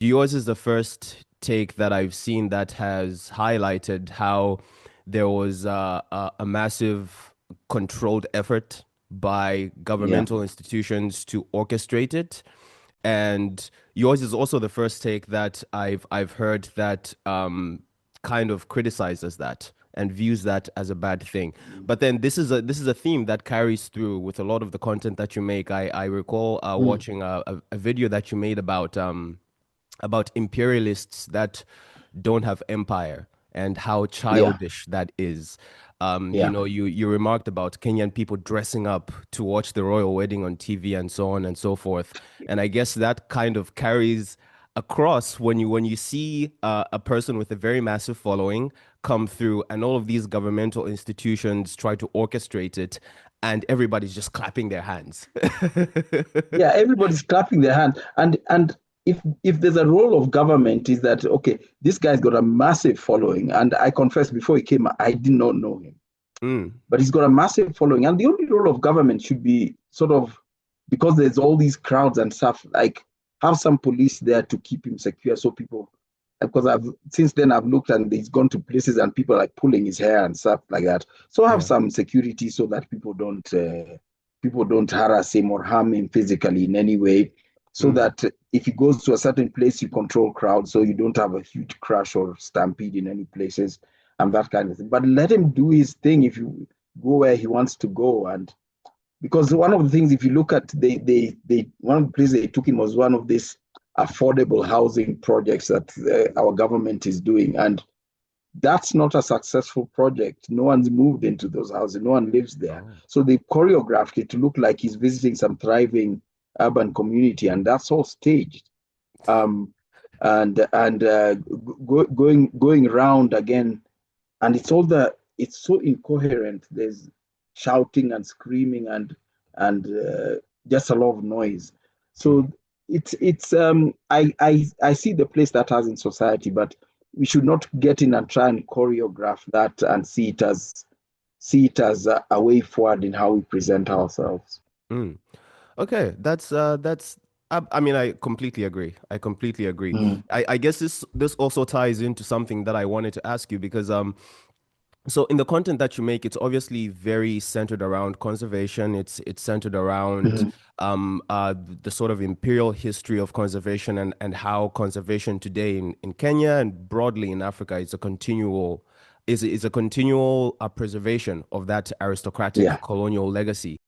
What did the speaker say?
yours is the first take that I've seen that has highlighted how there was a massive controlled effort by Yeah, governmental institutions to orchestrate it. And yours is also the first take that I've heard that kind of criticizes that and views that as a bad thing. But then this is a theme that carries through with a lot of the content that you make. I recall mm, watching a video that you made about imperialists that don't have empire and how yeah, childish that is. yeah, You remarked about Kenyan people dressing up to watch the royal wedding on TV and so on and so forth. And I guess that kind of carries across when you see a person with a very massive following come through and all of these governmental institutions try to orchestrate it and everybody's just clapping their hands. yeah. Everybody's clapping their hand, and if there's a role of government is that okay, this guy's got a massive following, and I confess before he came, I did not know him, Mm, but he's got a massive following, and the only role of government should be sort of because there's all these crowds and stuff, like have some police there to keep him secure, so people. Because I've since then I've looked and he's gone to places and people are like pulling his hair and stuff like that. So have yeah. some security so that people don't harass him or harm him physically in any way. So Mm. that if he goes to a certain place, you control crowds, so you don't have a huge crash or stampede in any places and that kind of thing. But let him do his thing if you go where he wants to go. And because one of the things, if you look at they one of the places they took him was one of these affordable housing projects that our government is doing, and that's not a successful project. No one's moved into those houses. No one lives there. Oh. So they choreographed it to look like he's visiting some thriving urban community, and that's all staged. Um, and going around again, and it's so incoherent. There's shouting and screaming and just a lot of noise. Mm. So I see the place that has in society, but we should not get in and try and choreograph that and see it as a way forward in how we present ourselves. Mm. Okay, that's. I mean, I completely agree. I completely agree. Mm. I guess this also ties into something that I wanted to ask you because so in the content that you make, it's obviously very centered around conservation. It's centered around Mhm. the sort of imperial history of conservation and how conservation today in Kenya and broadly in Africa is a continual preservation of that aristocratic Yeah. colonial legacy.